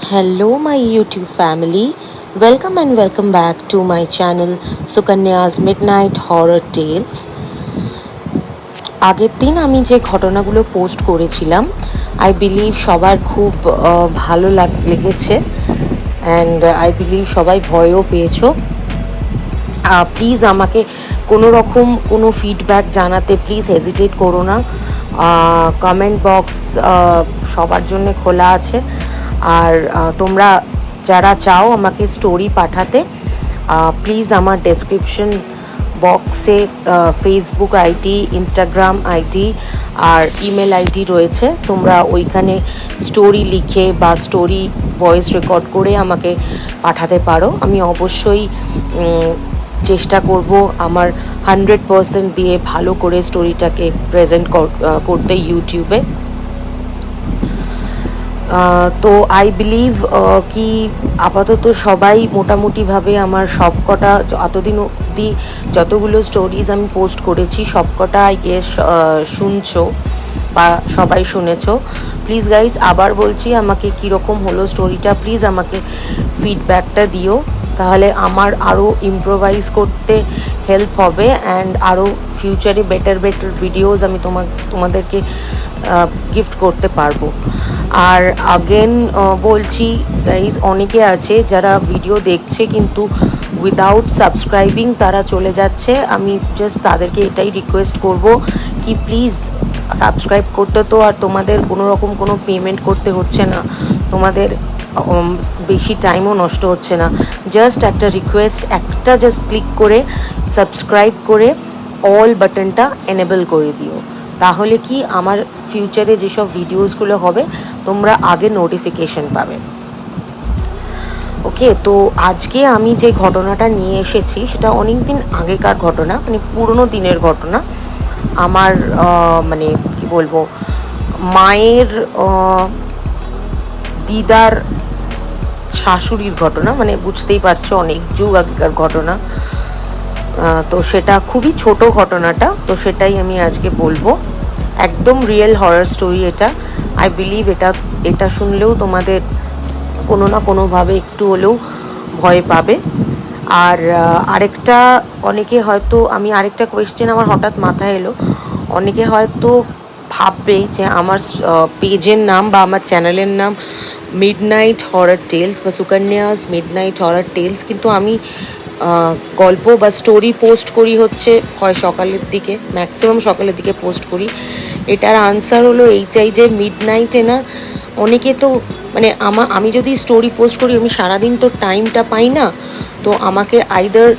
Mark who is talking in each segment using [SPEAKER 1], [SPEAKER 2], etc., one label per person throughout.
[SPEAKER 1] Hello, my YouTube family. Welcome and welcome back to my channel Sukanya's Midnight Horror Tales. আগের দিন আমি যে ঘটনাগুলো পোস্ট করেছিলাম আই বিলিভ সবার খুব ভালো লেগেছে অ্যান্ড আই বিলিভ সবাই ভয়ও পেয়েছো। প্লিজ আমাকে কোনো ফিডব্যাক জানাতে প্লিজ হেজিটেট করো না। কমেন্ট বক্স সবার জন্য খোলা আছে। আর তোমরা যারা চাও আমাকে স্টোরি পাঠাতে প্লিজ আমার ডেসক্রিপশন বক্সে ফেসবুক আইডি, ইনস্টাগ্রাম আইডি আর ইমেল আইডি রয়েছে। তোমরা ওইখানে স্টোরি লিখে বা স্টোরি ভয়েস রেকর্ড করে আমাকে পাঠাতে পারো। আমি অবশ্যই চেষ্টা করব আমার 100% দিয়ে ভালো করে স্টোরিটাকে প্রেজেন্ট করতে ইউটিউবে। তো আই বিলিভ কি আপাতত সবাই মোটামুটিভাবে আমার সবকটা এতদিন অবধি যতগুলো স্টোরিজ আমি পোস্ট করেছি সবকটা আই গেস শুনছো বা সবাই শুনেছো। প্লিজ গাইজ আবার বলছি আমাকে কীরকম হলো স্টোরিটা প্লিজ আমাকে ফিডব্যাকটা দিও, তাহলে আমার আরও ইমপ্রোভাইজ করতে হেল্প হবে অ্যান্ড আরও ফিউচারে বেটার ভিডিওস আমি তোমাদেরকে গিফট করতে পারবো। আর আগেন বলছি গাইজ, অনেকে আছে যারা ভিডিও দেখছে কিন্তু উইদাউট সাবস্ক্রাইবিং তারা চলে যাচ্ছে। আমি জাস্ট তাদেরকে এটাই রিকোয়েস্ট করব কি প্লিজ সাবস্ক্রাইব করতে, তো আর তোমাদের কোনো পেমেন্ট করতে হচ্ছে না, তোমাদের বেশি টাইমও নষ্ট হচ্ছে না। জাস্ট একটা রিকোয়েস্ট, একটা জাস্ট ক্লিক করে সাবস্ক্রাইব করে অল বাটনটা এনেবল করে দিও, তাহলে কি আমার ফিউচারে যেসব ভিডিওসগুলো হবে তোমরা আগে নোটিফিকেশন পাবে। ওকে, তো আজকে আমি যে ঘটনাটা নিয়ে এসেছি সেটা অনেক দিন আগেকার ঘটনা, মানে পুরনো দিনের ঘটনা। আমার মানে কি বলবো, মায়ের দিদার শাশুড়ির ঘটনা, মানে বুঝতেই পারছো অনেক যুগ আগেকার ঘটনা। তো সেটা খুবই ছোট ঘটনাটা, তো সেটাই আমি আজকে বলবো। একদম রিয়েল হরর স্টোরি এটা। আই বিলিভ এটা শুনলেও তোমাদের কোনো না কোনোভাবে একটু হলেও ভয় পাবে। আর আরেকটা, অনেকে হয়তো আরেকটা কোয়েশ্চেন আমার হঠাৎ মাথায় এলো, অনেকে হয়তো ভাববে যে আমার পেজের নাম বা আমার চ্যানেলের নাম মিডনাইট হরর টেলস বা সুকন্যাস মিডনাইট হরর টেলস, কিন্তু আমি গল্প বা স্টোরি পোস্ট করি হচ্ছে হয় সকালের দিকে, ম্যাক্সিমাম সকালের দিকে পোস্ট করি। এটার আনসার হলো এইটাই যে মিডনাইটে না, অনেকে তো মানে আমি যদি স্টোরি পোস্ট করি আমি সারাদিন তো টাইমটা পাই না, তো আমাকে আইদার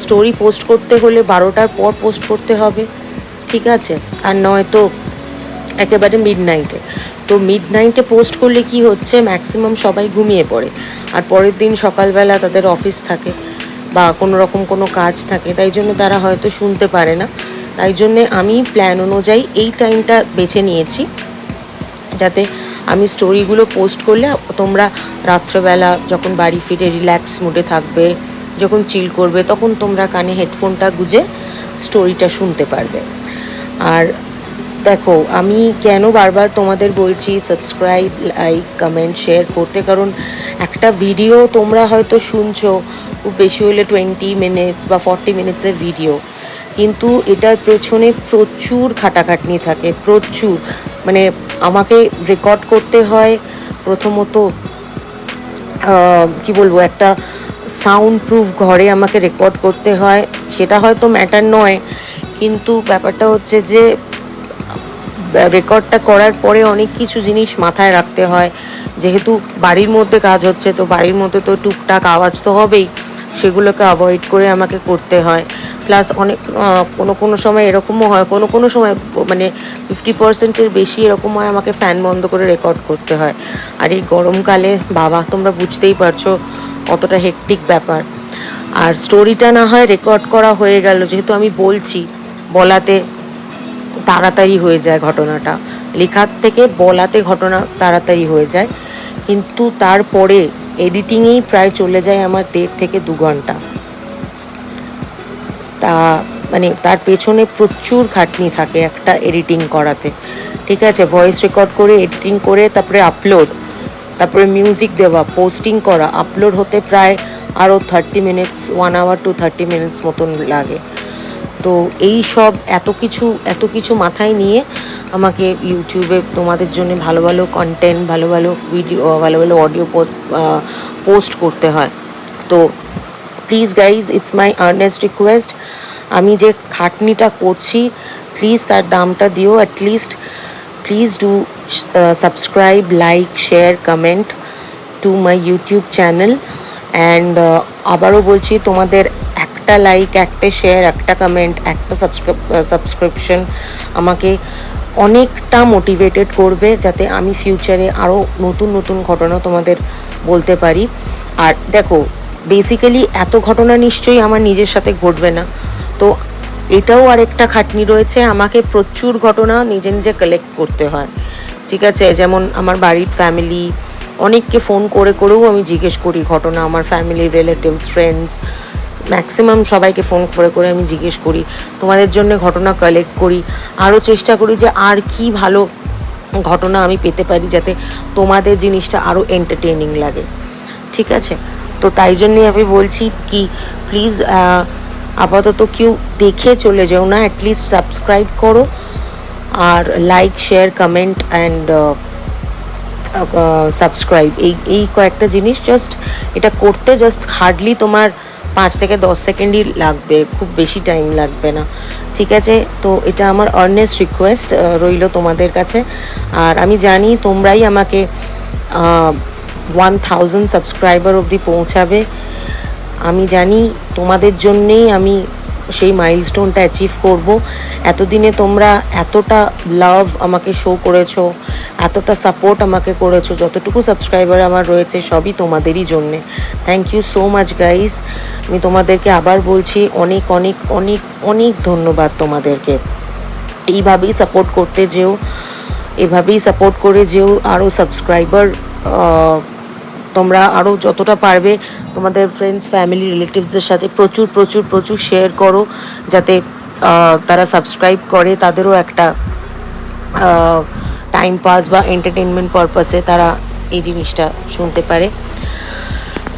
[SPEAKER 1] স্টোরি পোস্ট করতে হলে 12টার পর পোস্ট করতে হবে, ঠিক আছে, আর নয়তো একেবারে মিডনাইটে। তো মিডনাইটে পোস্ট করলে কি হচ্ছে, ম্যাক্সিমাম সবাই ঘুমিয়ে পড়ে আর পরের দিন সকালবেলা তাদের অফিস থাকে বা কোনো কাজ থাকে, তাই জন্য তারা হয়তো শুনতে পারে না। তাই জন্যে আমি প্ল্যান অনুযায়ী এই টাইমটা বেছে নিয়েছি, যাতে আমি স্টোরিগুলো পোস্ট করলে তোমরা রাত্রেবেলা যখন বাড়ি ফিরে রিল্যাক্স মুডে থাকবে, যখন চিল করবে, তখন তোমরা কানে হেডফোনটা গুঁজে স্টোরিটা শুনতে পারবে। আর দেখো, আমি কেন বারবার তোমাদের বলছি সাবস্ক্রাইব, লাইক, কমেন্ট, শেয়ার করতে, কারণ একটা ভিডিও তোমরা হয়তো শুনছো খুব বেশি হলে 20 মিনিটস বা 40 মিনিটসের ভিডিও, কিন্তু এটার পেছনে প্রচুর খাটাখাটনি থাকে, প্রচুর। মানে আমাকে রেকর্ড করতে হয় প্রথমত, কি বলবো, একটা সাউন্ড প্রুফ ঘরে আমাকে রেকর্ড করতে হয়। সেটা হয়তো ম্যাটার নয়, কিন্তু ব্যাপারটা হচ্ছে যে রেকর্ডটা করার পরে অনেক কিছু জিনিস মাথায় রাখতে হয়। যেহেতু বাড়ির মধ্যে কাজ হচ্ছে, তো বাড়ির মধ্যে তো টুকটাক আওয়াজ তো হবেই, সেগুলোকে অ্যাভয়েড করে আমাকে করতে হয়। প্লাস অনেক কোনো সময় এরকমও হয়, কোনো সময় মানে 50%-এর বেশি এরকম হয় আমাকে ফ্যান বন্ধ করে রেকর্ড করতে হয়। আর এই গরমকালে বাবা, তোমরা বুঝতেই পারছো কতটা হেক্টিক ব্যাপার। আর স্টোরিটা না হয় রেকর্ড করা হয়ে গেল, যেহেতু আমি বলাতে তাড়াতাড়ি হয়ে যায় ঘটনাটা, লেখার থেকে বলাতে ঘটনা তাড়াতাড়ি হয়ে যায়, কিন্তু তারপরে এডিটিংয়েই প্রায় চলে যায় আমার 1.5 থেকে 2 ঘন্টা। তা মানে তার পেছনে প্রচুর খাটনি থাকে একটা এডিটিং করাতে, ঠিক আছে, ভয়েস রেকর্ড করে এডিটিং করে তারপরে আপলোড, তারপরে মিউজিক দেওয়া, পোস্টিং করা, আপলোড হতে প্রায় আরও 30 মিনিটস, 1 hour to 30 মিনিটস মতন লাগে। তো এই সব এত কিছু মাথায় নিয়ে আমাকে ইউটিউবে তোমাদের জন্য ভালো ভালো কন্টেন্ট, ভালো ভালো ভিডিও, ভালো ভালো অডিও পোস্ট করতে হয়। তো please guys, it's my Ernst request, আমি যে খাটনিটা করছি প্লিজ তার দামটা দিও। At least please do subscribe, like, share, comment to my YouTube channel. And আবারও বলছি, তোমাদের একটা লাইক, একটা শেয়ার, একটা কমেন্ট, একটা সাবস্ক্রিপশন আমাকে অনেকটা মোটিভেটেড করবে, যাতে আমি ফিউচারে আরও নতুন নতুন ঘটনা তোমাদের বলতে পারি। আর দেখো, বেসিক্যালি এত ঘটনা নিশ্চয়ই আমার নিজের সাথে ঘটবে না, তো এটাও আরেকটা খাটনি রয়েছে, আমাকে প্রচুর ঘটনা নিজে নিজে কালেক্ট করতে হয়। ঠিক আছে, যেমন আমার বাড়ির ফ্যামিলি, অনেককে ফোন করেও আমি জিজ্ঞেস করি ঘটনা, আমার ফ্যামিলি, রিলেটিভস, ফ্রেন্ডস, ম্যাক্সিমাম সবাইকে ফোন করে আমি জিজ্ঞেস করি, তোমাদের জন্য ঘটনা কালেক্ট করি, আরও চেষ্টা করি যে আর কি ভালো ঘটনা আমি পেতে পারি যাতে তোমাদের জিনিসটা আরও এন্টারটেইনিং লাগে। ঠিক আছে, তো তাই জন্যই আমি বলছি কি, প্লিজ আপাতত কেউ দেখে চলে যেও না, অ্যাটলিস্ট সাবস্ক্রাইব করো আর like, share, comment and subscribe, এই কয়েকটা জিনিস জাস্ট এটা করতে জাস্ট হার্ডলি তোমার 5 থেকে 10 সেকেন্ডই লাগবে, খুব বেশি টাইম লাগবে না। ঠিক আছে, তো এটা আমার আর্নেস্ট রিকোয়েস্ট রইল তোমাদের কাছে। আর আমি জানি তোমরাই আমাকে 1000 সাবস্ক্রাইবার অবধি পৌঁছাবে। আমি জানি তোমাদের জন্যেই আমি সেই মাইলস্টোনটা অ্যাচিভ করব। এতদিনে তোমরা এতটা লাভ আমাকে শো করেছো, এতটা সাপোর্ট আমাকে করেছো, যতটুকু সাবস্ক্রাইবার আমার রয়েছে সবই তোমাদেরই জন্যে। Thank you so much guys. আমি তোমাদেরকে আবার বলছি, অনেক অনেক অনেক অনেক ধন্যবাদ তোমাদেরকে। এইভাবেই সাপোর্ট করতে যেও, এভাবেই সাপোর্ট করে যেও। আরও সাবস্ক্রাইবার তোমরা আরও যতটা পারবে তোমাদের ফ্রেন্ডস, ফ্যামিলি, রিলেটিভসদের সাথে প্রচুর প্রচুর প্রচুর শেয়ার করো, যাতে তারা সাবস্ক্রাইব করে, তাদেরও একটা টাইম পাস বা এন্টারটেনমেন্ট পারপাসে তারা এই জিনিসটা শুনতে পারে।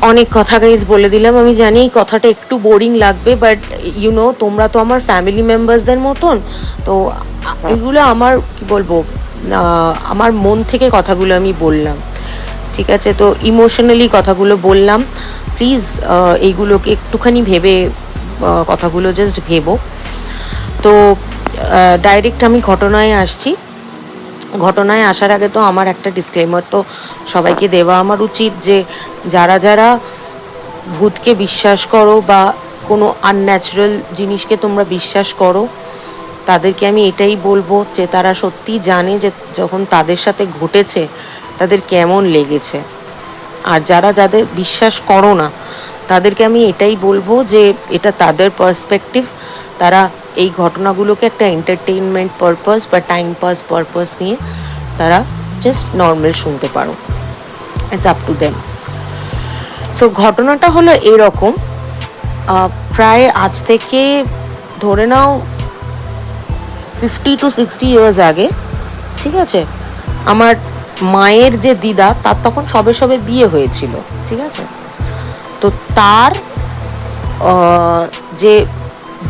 [SPEAKER 1] অনেক কথা গাইজ বলে দিলাম, আমি জানি এই কথাটা একটু বোরিং লাগবে, বাট তোমরা তো আমার ফ্যামিলি মেম্বার্সদের মতন, তো এগুলো আমার কি বলবো, আমার মন থেকে কথাগুলো আমি বললাম। ঠিক আছে, তো ইমোশনালি কথাগুলো বললাম, প্লিজ এইগুলোকে একটুখানি ভেবে কথাগুলো জাস্ট ভেবো। তো ডাইরেক্ট আমি ঘটনায় আসছি। ঘটনায় আসার আগে তো আমার একটা ডিসক্লেমার তো সবাইকে দেওয়া আমার উচিত, যে যারা যারা ভূতকে বিশ্বাস করো বা কোনো আনন্যাচারাল জিনিসকে তোমরা বিশ্বাস করো, তাদেরকে আমি এটাই বলবো যে তারা সত্যি জানে যে যখন তাদের সাথে ঘটেছে তাদের কেমন লেগেছে। আর যাদের বিশ্বাস করো না, তাদেরকে আমি এটাই বলবো যে এটা তাদের পার্সপেক্টিভ, তারা এই ঘটনাগুলোকে একটা এন্টারটেইনমেন্ট পারপাস বা টাইম পাস পারপাস নিয়ে তারা জাস্ট নর্মাল শুনতে পারো, it's up to them. So ঘটনাটা হলো এরকম, প্রায় আজ থেকে ধরে নাও 50 to 60 ইয়ার্স আগে, ঠিক আছে, আমার মায়ের যে দিদা, তার তখন সবে সবে বিয়ে হয়েছিল। ঠিক আছে, তো তার যে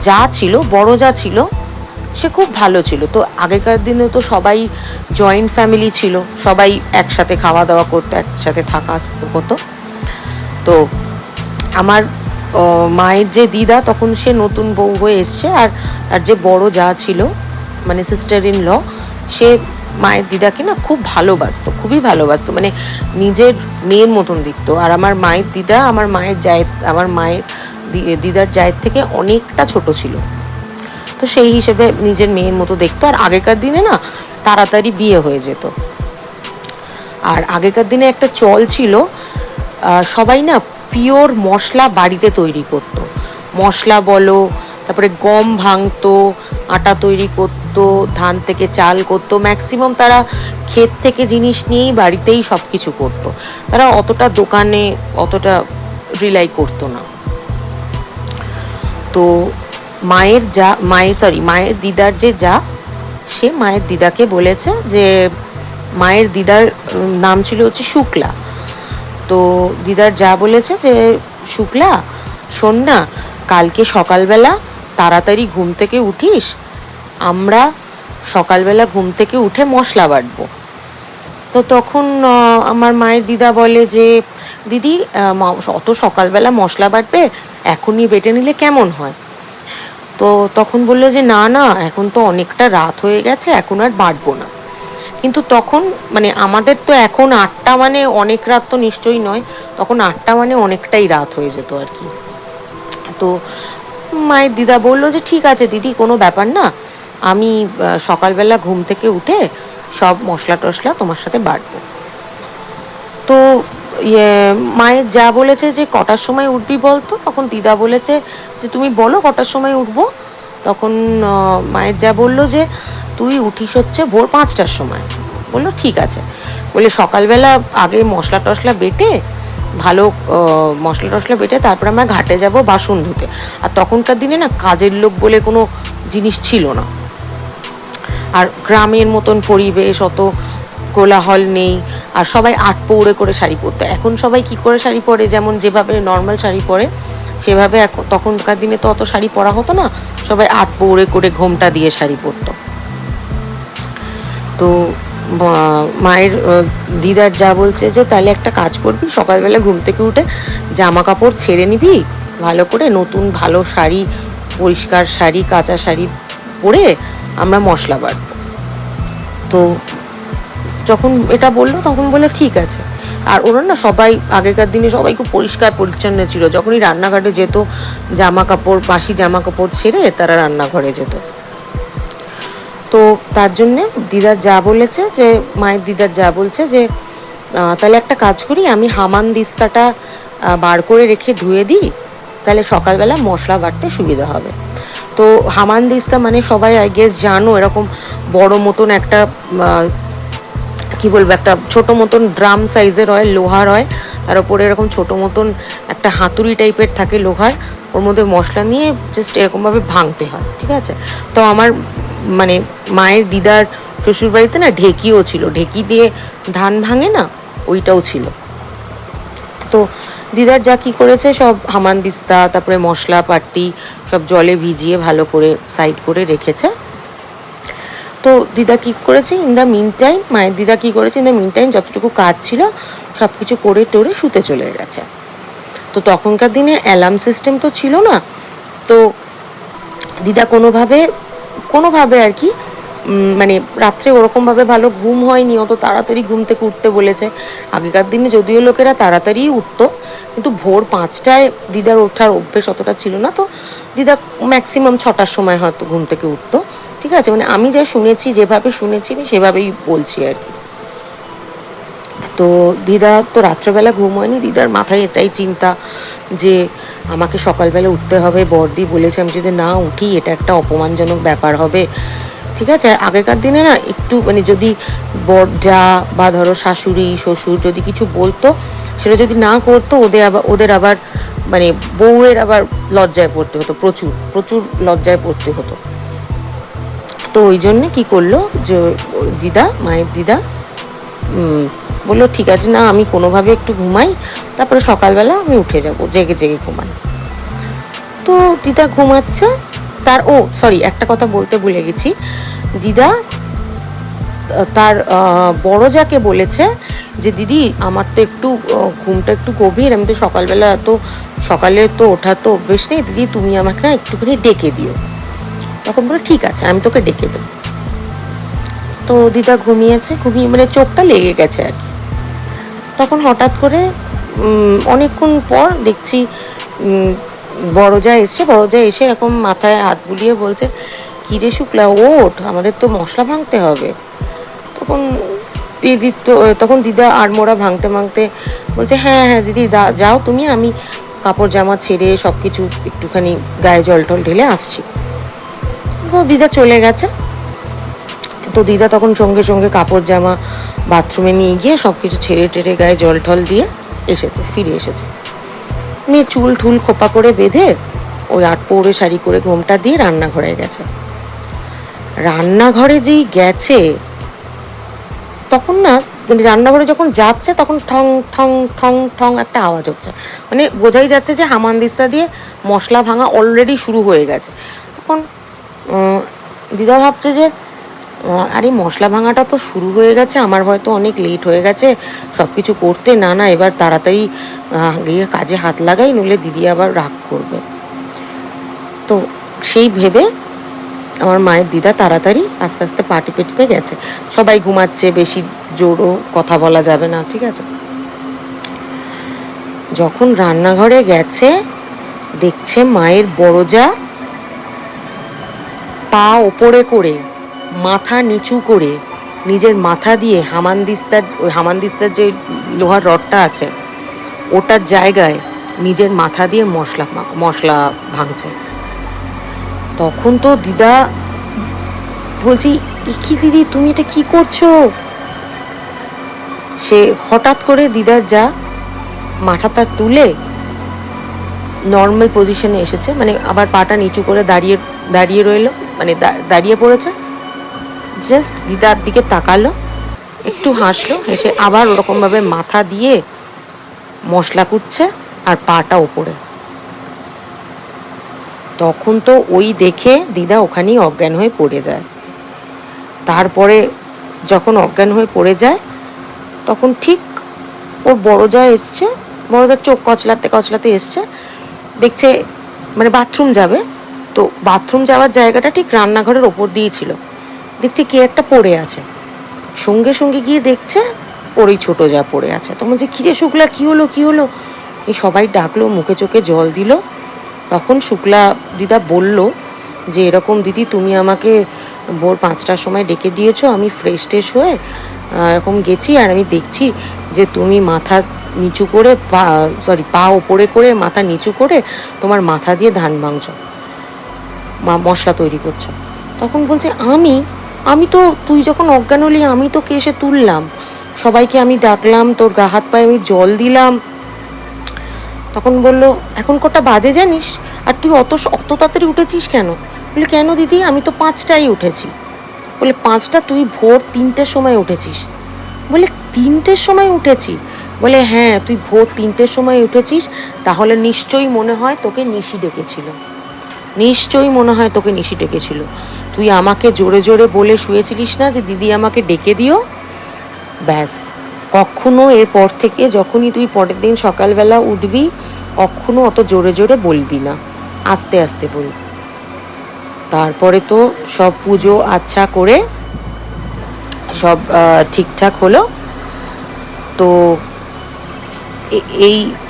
[SPEAKER 1] যা ছিল, বড় যা ছিল, সে খুব ভালো ছিল। তো আগেকার দিনে তো সবাই জয়েন্ট ফ্যামিলি ছিল, সবাই একসাথে খাওয়া দাওয়া করতে, একসাথে থাকা হতো। তো আমার মায়ের যে দিদা, তখন সে নতুন বউ হয়ে এসছে, আর যে বড় যা ছিল, মানে সিস্টার ইন ল, সে মায়ের দিদাকে না খুব ভালোবাসতো, খুবই ভালোবাসতো, মানে নিজের মেয়ের মতন দেখতো। আর আমার মায়ের দিদা আমার মায়ের দিদার জায়ের থেকে অনেকটা ছোট ছিল, তো সেই হিসেবে নিজের মেয়ের মতো দেখতো। আর আগেকার দিনে না তাড়াতাড়ি বিয়ে হয়ে যেত। আর আগেকার দিনে একটা চল ছিল, সবাই না পিওর মশলা বাড়িতে তৈরি করতো। মশলা বলো, তারপরে গম ভাঙতো, আটা তৈরি করতো, ধান থেকে চাল করতো, ম্যাক্সিমাম তারা ক্ষেত থেকে জিনিস নিয়েই বাড়িতেই সব কিছু করতো। তারা অতটা দোকানে অতটা রিলাই করতো না। তো মায়ের দিদার যে যা, সে মায়ের দিদাকে বলেছে যে মায়ের দিদার নাম ছিল হচ্ছে শুক্লা। তো দিদার যা বলেছে যে শুক্লা শোন না, কালকে সকালবেলা তাড়াতাড়ি ঘুম থেকে উঠিস, আমরা সকালবেলা ঘুম থেকে উঠে মশলা বাটবো। তো তখন আমার মায়ের দিদা বলে যে দিদি অত সকালবেলা মশলা বাটবে, এখনই বেটে নিলে কেমন হয়? তো তখন বললো যে না না, এখন তো অনেকটা রাত হয়ে গেছে, এখন আর বাটবো না। কিন্তু তখন মানে আমাদের তো এখন 8টা মানে অনেক রাত তো নিশ্চয়ই নয়, তখন 8টা মানে অনেকটাই রাত হয়ে যেত আর কি। তো মায়ের দিদা বললো যে ঠিক আছে দিদি, কোনো ব্যাপার না, আমি সকালবেলা ঘুম থেকে উঠে সব মশলা টশলা তোমার সাথে বাটবো। তো মায়ের যা বলেছে যে কটার সময় উঠবি বলতো, তখন দিদা বলেছে যে তুমি বলো কটার সময় উঠবো। তখন মায়ের যা বললো যে তুই উঠিস হচ্ছে ভোর 5টার সময়। বললো ঠিক আছে। বলে সকালবেলা আগে মশলা টশলা বেটে ভালো মশলা টশলা বেটে তারপর আমরা ঘাটে যাব বাসন ধুতে। আর তখনকার দিনে না কাজের লোক বলে কোনো জিনিস ছিল না, আর গ্রামের মতন পরিবেশ, অত কোলাহল নেই, আর সবাই 8 পৌড়ে করে শাড়ি পরতো। এখন সবাই কি করে শাড়ি পরে, যেমন যেভাবে নর্মাল শাড়ি পরে সেভাবে তখনকার দিনে তো অত শাড়ি পরা হতো না, সবাই 8 পৌড়ে করে ঘোমটা দিয়ে শাড়ি পরতো। তো মায়ের দিদার যা বলছে যে তাহলে একটা কাজ করবি, সকালবেলা ঘুম থেকে উঠে জামা কাপড় ছেড়ে নিবি ভালো করে, নতুন ভালো শাড়ি, পরিষ্কার শাড়ি, কাঁচা শাড়ি পরে আমরা মশলা বাটবো। তো যখন এটা বললো তখন বললো ঠিক আছে। আর ওরা না সবাই আগেকার দিনে সবাই খুব পরিষ্কার পরিচ্ছন্ন ছিল, যখনই রান্নাঘাটে যেত জামা কাপড়, বাসি জামা কাপড় ছেড়ে তারা রান্নাঘরে যেত। তো তার জন্যে দিদার যা বলেছে যে মায়ের দিদার যা বলছে যে তাহলে একটা কাজ করি, আমি হামান দিস্তাটা বার করে রেখে ধুয়ে দিই, তাহলে সকালবেলা মশলা বাটতে সুবিধা হবে। তো হামান দিস্তা মানে সবাই আই গেস জানো, এরকম বড় মতন একটা কি বলবো, একটা ছোট মতন ড্রাম সাইজের হয়, লোহার হয়, তার উপরে এরকম ছোট মতন একটা হাতুড়ি টাইপের থাকে লোহার, ওর মধ্যে মশলা নিয়ে জাস্ট এরকমভাবে ভাঙতে হয়, ঠিক আছে। তো আমার মানে মায়ের দিদার শ্বশুরবাড়িতে না ঢেকিও ছিল, ঢেকি দিয়ে ধান ভাঙে না, ওইটাও ছিল। তো দিদার যা কি করেছে, সব হামান দিস্তা তারপরে মশলা পাটি সব জলে ভিজিয়ে ভালো করে সাইড করে রেখেছে। তো দিদা কি করেছে ইন দ্য মিন টাইম, মায়ের দিদা কি করেছে ইন দ্য মিন টাইম, যতটুকু কাজ ছিল সব কিছু করে টোরে শুতে চলে গেছে। তো তখনকার দিনে অ্যালার্ম সিস্টেম তো ছিল না, তো দিদা কোনোভাবে আর কি মানে রাত্রে ওরকমভাবে ভালো ঘুম হয়নি, অত তাড়াতাড়ি ঘুম থেকে উঠতে বলেছে। আগেকার দিনে যদিও লোকেরা তাড়াতাড়িই উঠতো, কিন্তু ভোর 5টায় দিদার ওঠার অভ্যেস অতটা ছিল না। তো দিদা ম্যাক্সিমাম 6টার সময় হয়তো ঘুম থেকে উঠতো, ঠিক আছে। মানে আমি যা শুনেছি, যেভাবে শুনেছি আমি সেভাবেই বলছি আর কি। তো দিদা তো রাত্রেবেলা ঘুম হয়নি, দিদার মাথায় এটাই চিন্তা যে আমাকে সকালবেলা উঠতে হবে, বড়দি বলেছে আমি যদি না উঠি এটা একটা অপমানজনক ব্যাপার হবে, ঠিক আছে। আর আগেকার দিনে না একটু মানে যদি বড়জা বা ধরো শাশুড়ি শ্বশুর যদি কিছু বলতো, সেটা যদি না করতো ওদের আবার মানে বউয়ের আবার লজ্জায় পড়তে হতো, প্রচুর প্রচুর লজ্জায় পড়তে হতো। তো ওই জন্যে কি করলো যে দিদা, মায়ের দিদা বললো ঠিক আছে, না আমি কোনোভাবে একটু ঘুমাই, তারপরে সকালবেলা আমি উঠে যাব, জেগে জেগে ঘুমাই। তো দিদা ঘুমাচ্ছে, তার সরি একটা কথা বলতে ভুলে গেছি, দিদা তার বড় যাকে বলেছে যে দিদি আমার তো একটু ঘুমটা একটু গভীর, আমি তো সকালবেলা এত সকালে তো ওঠার তো অভ্যেস নেই, দিদি তুমি আমাকে না একটুখানি ডেকে দিও। তখন বলে ঠিক আছে আমি তোকে ডেকে দেবো। তো দিদা ঘুমিয়ে মানে চোখটা লেগে গেছে আর কি। তখন হঠাৎ করে অনেকক্ষণ পর দেখছি বড়জা এসে এরকম মাথায় হাত বুলিয়ে বলছে কিরে শুক্লা ওঠ, আমাদের তো মশলা ভাঙতে হবে। তখন দিদা আড়মোড়া ভাঙতে বলছে হ্যাঁ হ্যাঁ দিদি যাও তুমি, আমি কাপড় জামা ছেড়ে সব কিছু একটুখানি গায়ে জল টল ঢেলে আসছি। তো দিদা চলে গেছে। তো দিদা তখন সঙ্গে সঙ্গে কাপড় জামা বাথরুমে নিয়ে গিয়ে সব কিছু ছেড়ে টেড়ে গায়ে জল টল দিয়ে ফিরে এসেছে। মেয়ে চুল ঠুল খোপা করে বেঁধে ওই 8 পৌড়ে শাড়ি করে ঘোমটা দিয়ে রান্নাঘরে গেছে। রান্নাঘরে যেই গেছে তখন না মানে রান্নাঘরে যখন যাচ্ছে তখন ঠং ঠং ঠং ঠং একটা আওয়াজ হচ্ছে, মানে বোঝাই যাচ্ছে যে হামানদিস্তা দিয়ে মশলা ভাঙা অলরেডি শুরু হয়ে গেছে। তখন দিদা ভাবছে যে আরে মশলা ভাঙাটা তো শুরু হয়ে গেছে, আমার হয়তো অনেক লেট হয়ে গেছে সব কিছু করতে, না না এবার তাড়াতাড়ি গিয়ে কাজে হাত লাগাই, নইলে দিদি আবার রাগ করবে। তো সেই ভেবে আমার মায়ের দিদা তাড়াতাড়ি আস্তে আস্তে পা টিপে টিপে গেছে। সবাই ঘুমাচ্ছে, বেশি জোরও কথা বলা যাবে না, ঠিক আছে। যখন রান্নাঘরে গেছে দেখছে মায়ের বড় যা পা ওপরে করে মাথা নিচু করে নিজের মাথা দিয়ে হামানদিস্তার যে লোহার রডটা আছে ওটার জায়গায় নিজের মাথা দিয়ে মশলা ভাঙছে। তখন তো দিদা বলছি, কি দিদি তুমি এটা কি করছো? সে হঠাৎ করে দিদার যা মাথাটা তুলে নর্মাল পজিশনে এসেছে, মানে আবার পাটা নিচু করে দাঁড়িয়ে রইলো, মানে দাঁড়িয়ে পড়েছে। জাস্ট দিদার দিকে তাকালো, একটু হাসলো, হেসে আবার ওরকমভাবে মাথা দিয়ে মশলা কুটছে আর পাটা ওপরে। তখন তো ওই দেখে দিদা ওখানেই অজ্ঞান হয়ে পড়ে যায়। তারপরে যখন অজ্ঞান হয়ে পড়ে যায় তখন ঠিক ওর বড় যা এসছে, বড় যার চোখ কচলাতে এসছে, দেখছে মানে বাথরুম যাবে, তো বাথরুম যাওয়ার জায়গাটা ঠিক রান্নাঘরের ওপর দিয়েই ছিল, দেখছে কে একটা পড়ে আছে। সঙ্গে সঙ্গে গিয়ে দেখছে ওরই ছোট যা পড়ে আছে। তো বলছে কিরে শুক্লা কি হলো? এই সবাই ডাকলো, মুখে চোখে জল দিল। তখন শুক্লা দিদা বলল যে এরকম দিদি তুমি আমাকে ভোর 5টার সময় ডেকে দিয়েছো, আমি ফ্রেশ হয়ে এরকম গেছি আর আমি দেখছি যে তুমি মাথা নিচু করে পা ওপরে করে মাথা নিচু করে তোমার মাথা দিয়ে ধান ভাঙছো, মশলা তৈরি করছো। তখন বলছে আমি তো তুই যখন অজ্ঞান হলি আমি তোকে এসে তুললাম, সবাইকে আমি ডাকলাম, তোর গা হাত পায়ে আমি জল দিলাম। তখন বললো এখন কটা বাজে জানিস, আর তুই অত তাড়াতাড়ি উঠেছিস কেন? বলে কেন দিদি, আমি তো 5টায় উঠেছি। বলে 5টা, তুই ভোর 3টের সময় উঠেছিস? বলে 3টের সময় উঠেছি? বলে হ্যাঁ তুই ভোর 3টের সময় উঠেছিস, তাহলে নিশ্চয়ই মনে হয় তোকে নিশি ডেকেছিল। তুই আমাকে জোরে জোরে বলে শুয়েছিলিস না যে দিদি আমাকে ডেকে দিও, ব্যাস কখনো এরপর থেকে যখনই তুই পরের দিন সকালবেলা উঠবি কখনো অত জোরে জোরে বলবি না, আস্তে আস্তে বলবি। তারপরে তো সব পুজো আচ্ছা করে সব ঠিকঠাক হলো। তো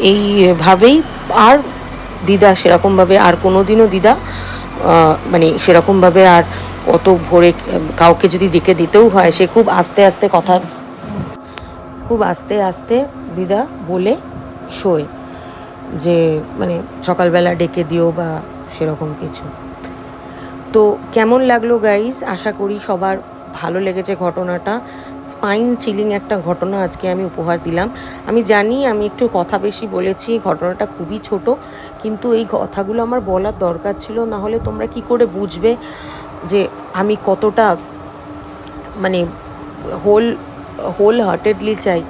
[SPEAKER 1] এইভাবেই আর দিদা সেরকমভাবে আর কোনোদিনও দিদা মানে সেরকমভাবে আর অত ভোরে কাউকে যদি ডেকে দিতেও হয় সে খুব আস্তে আস্তে দিদা বলে শোয়, যে মানে সকালবেলা ডেকে দিও বা সেরকম কিছু। তো কেমন লাগলো গাইস, আশা করি সবার ভালো লেগেছে ঘটনাটা। স্পাইন চিলিং একটা ঘটনা আজকে আমি উপহার দিলাম। আমি জানি আমি একটু কথা বেশি বলেছি, ঘটনাটা খুবই ছোট, কিন্তু এই কথাগুলো আমার বলার দরকার ছিল, না হলে তোমরা কি করে বুঝবে যে আমি কতটা মানে হোল হার্টেডলি চাই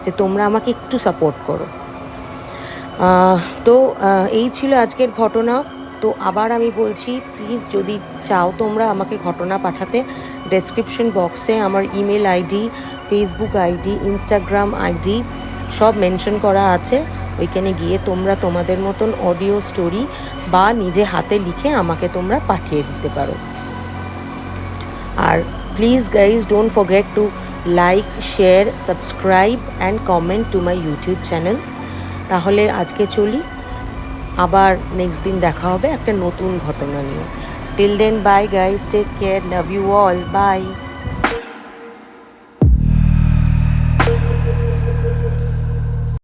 [SPEAKER 1] যে তোমরা আমাকে একটু সাপোর্ট করো। তো এই ছিল আজকের ঘটনা। তো আবার আমি বলছি, প্লিজ যদি চাও তোমরা আমাকে ঘটনা পাঠাতে, ডেসক্রিপশন বক্সে আমার email ID, Facebook ID, Instagram ID সব মেনশন করা আছে। ওইখানে গিয়ে তোমরা তোমাদের মতন অডিও স্টোরি বা নিজে হাতে লিখে আমাকে তোমরা পাঠিয়ে দিতে পারো। আর please guys don't forget to like, share, subscribe and comment to my YouTube channel. তাহলে আজকে চলি, আবার নেক্সট দিন দেখা হবে একটা নতুন ঘটনা নিয়ে। Till then bye guys, take care, love you all, by.